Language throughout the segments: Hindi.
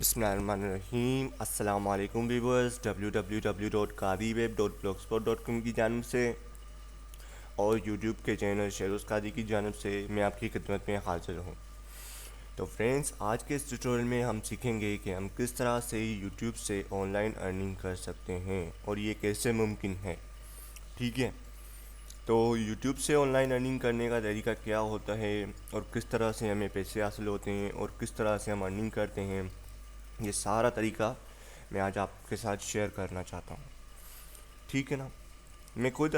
बिस्मिल्लाहिर्रहमानिर्रहीम। अस्सलाम वालेकुम व्यूअर्स। www.qadiweb.blogspot.com की जानिब से और यूट्यूब के चैनल शेरोज़ कादी की जानिब से मैं आपकी खिदमत में हाज़िर हूँ। तो फ्रेंड्स, आज के इस ट्यूटोरियल में हम सीखेंगे कि हम किस तरह से यूट्यूब से ऑनलाइन अर्निंग कर सकते हैं और ये कैसे मुमकिन है। ठीक है, तो यूट्यूब से ऑनलाइन अर्निंग करने का तरीका क्या होता है और किस तरह से हमें पैसे हासिल होते हैं और किस तरह से हम अर्निंग करते हैं, ये सारा तरीका मैं आज आपके साथ शेयर करना चाहता हूँ। ठीक है ना। मैं खुद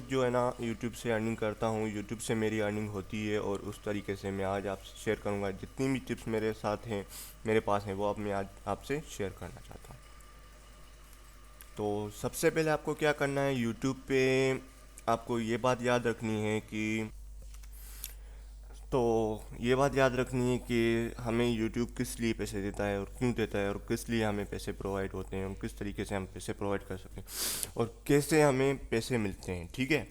जो है ना यूट्यूब से अर्निंग करता हूँ, यूट्यूब से मेरी अर्निंग होती है और उस तरीके से मैं आज आपसे शेयर करूँगा। जितनी भी टिप्स मेरे साथ हैं, मेरे पास हैं, वो अब मैं आज आपसे शेयर करना चाहता हूँ। तो सबसे पहले आपको क्या करना है, यूट्यूब पे आपको ये बात याद रखनी है कि हमें यूट्यूब किस लिए पैसे देता है और क्यों देता है और किस लिए हमें पैसे प्रोवाइड होते हैं और किस तरीके से हम पैसे प्रोवाइड कर सकते हैं और कैसे हमें पैसे मिलते हैं। ठीक है,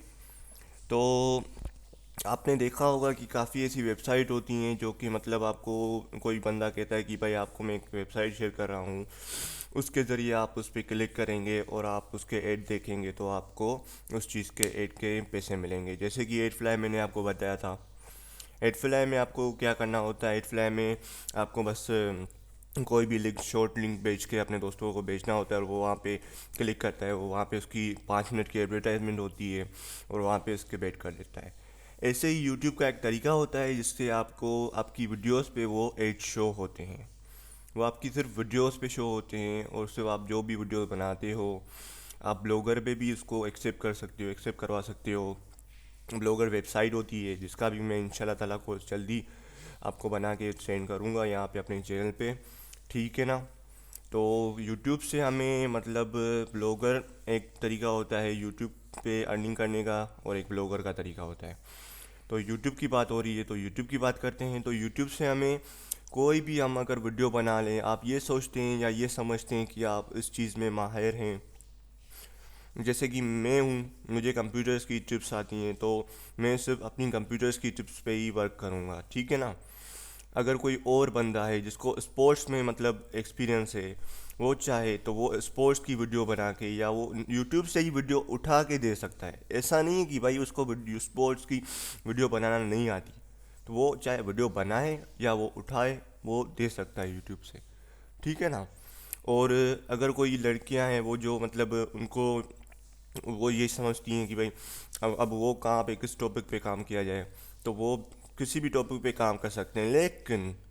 तो आपने देखा होगा कि काफ़ी ऐसी वेबसाइट होती हैं जो कि मतलब आपको कोई बंदा कहता है कि भाई आपको मैं एक वेबसाइट शेयर कर रहा हूँ, उसके ज़रिए आप उस पर क्लिक करेंगे और आप उसके ऐड देखेंगे तो आपको उस चीज़ के ऐड के पैसे मिलेंगे। जैसे कि एडफ्लाई मैंने आपको बताया था। एडफ्लाई में आपको क्या करना होता है, एडफ्लाई में आपको बस कोई भी लिंक, शॉर्ट लिंक भेज के अपने दोस्तों को भेजना होता है और वो वहाँ पे क्लिक करता है, वो वहाँ पे उसकी 5 मिनट की एडवर्टाइजमेंट होती है और वहाँ पे उसके बैठ कर लेता है। ऐसे ही यूट्यूब का एक तरीका होता है जिससे आपको आपकी वीडियोस पे वो एड शो होते हैं। वो आपकी सिर्फ वीडियोस पे शो होते हैं और सिर्फ आप जो भी वीडियो बनाते हो, आप ब्लॉगर पे भी उसको एक्सेप्ट करवा सकते हो। ब्लॉगर वेबसाइट होती है जिसका भी मैं इंशाल्लाह ताला को जल्दी आपको बना के सेंड करूँगा यहाँ पे अपने चैनल पे। ठीक है ना। तो यूट्यूब से हमें मतलब ब्लॉगर एक तरीका होता है यूट्यूब पे अर्निंग करने का और एक ब्लॉगर का तरीका होता है। तो यूट्यूब की बात हो रही है तो यूट्यूब की बात करते हैं। तो यूट्यूब से हमें कोई भी, हम अगर वीडियो बना लें, आप ये सोचते हैं या ये समझते हैं कि आप इस चीज़ में माहिर हैं, जैसे कि मैं हूँ, मुझे कंप्यूटर्स की टिप्स आती हैं, तो मैं सिर्फ अपनी कंप्यूटर्स की टिप्स पे ही वर्क करूँगा। ठीक है ना। अगर कोई और बंदा है जिसको स्पोर्ट्स में मतलब एक्सपीरियंस है, वो चाहे तो वो स्पोर्ट्स की वीडियो बना के या वो यूट्यूब से ही वीडियो उठा के दे सकता है। ऐसा नहीं है कि भाई उसको वीडियो स्पोर्ट्स की वीडियो बनाना नहीं आती, तो वो चाहे वीडियो बनाए या वो उठाए, वो दे सकता है यूट्यूब से। ठीक है ना। और अगर कोई लड़कियां हैं वो जो मतलब उनको, वो ये समझती हैं कि भाई अब वो कहाँ पे किस टॉपिक पे काम किया जाए, तो वो किसी भी टॉपिक पे काम कर सकते हैं।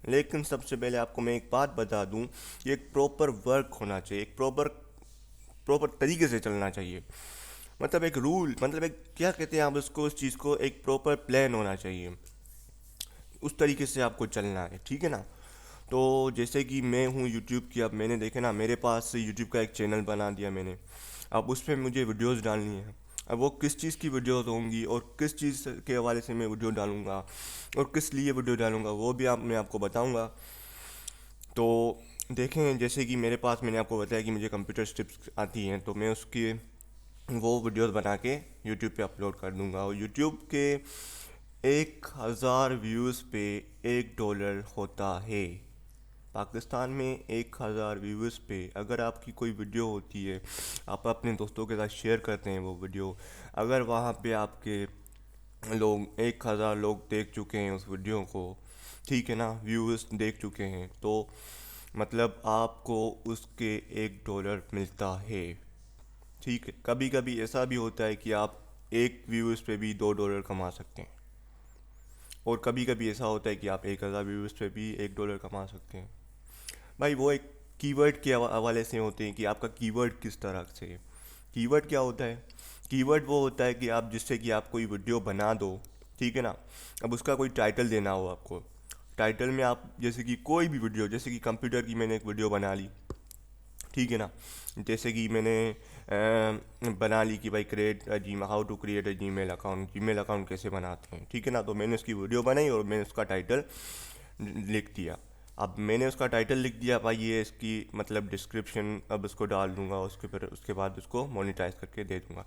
लेकिन सबसे पहले आपको मैं एक बात बता दूं कि एक प्रॉपर वर्क होना चाहिए, एक प्रॉपर प्रॉपर तरीके से चलना चाहिए। मतलब एक रूल, मतलब एक क्या कहते हैं आप उसको, उस चीज़ को एक प्रॉपर प्लान होना चाहिए, उस तरीके से आपको चलना है। ठीक है ना। तो जैसे कि मैं हूँ यूट्यूब की, अब मैंने देखे ना, मेरे पास यूट्यूब का एक चैनल बना दिया मैंने। अब उस पर मुझे वीडियोस डालनी है। अब वो किस चीज़ की वीडियोस होंगी और किस चीज़ के हवाले से मैं वीडियो डालूँगा और किस लिए वीडियो डालूँगा, वो भी मैं आपको बताऊँगा। तो देखें, जैसे कि मेरे पास, मैंने आपको बताया कि मुझे कंप्यूटर टिप्स आती हैं, तो मैं उसकी वो वीडियोस बना के यूट्यूब पे अपलोड कर दूँगा और यूट्यूब के 1,000 व्यूज़ पे $1 होता है। पाकिस्तान में 1,000 व्यूज़ पे अगर आपकी कोई वीडियो होती है, आप अपने दोस्तों के साथ शेयर करते हैं वो वीडियो, अगर वहाँ पे आपके लोग 1,000 लोग देख चुके हैं उस वीडियो को, ठीक है ना, व्यूज़ देख चुके हैं, तो मतलब आपको उसके $1 मिलता है। ठीक है, कभी कभी ऐसा भी होता है कि आप एक व्यूज़ पे भी $2 कमा सकते हैं और कभी कभी ऐसा होता है कि आप 1,000 व्यूज़ पे भी $1 कमा सकते हैं। भाई वो एक कीवर्ड के हवाले से होते हैं कि आपका कीवर्ड किस तरह से है। कीवर्ड क्या होता है? कीवर्ड वो होता है कि आप, जिससे कि आप कोई वीडियो बना दो, ठीक है ना, अब उसका कोई टाइटल देना हो आपको। टाइटल में आप जैसे कि कोई भी वीडियो, जैसे कि कंप्यूटर की मैंने एक वीडियो बना ली, ठीक है ना, जैसे कि मैंने बना ली कि भाई how to create a Gmail account, Gmail account कैसे बनाते हैं, ठीक है ना। तो मैंने उसकी वीडियो बनाई और मैंने उसका टाइटल लिख दिया। अब मैंने उसका टाइटल लिख दिया भाई, ये इसकी मतलब डिस्क्रिप्शन अब इसको डाल दूंगा, उसके बाद उसको मोनेटाइज करके दे दूंगा।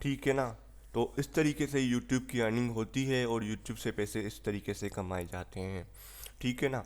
ठीक है ना। तो इस तरीके से यूट्यूब की अर्निंग होती है और यूट्यूब से पैसे इस तरीके से कमाए जाते हैं। ठीक है ना।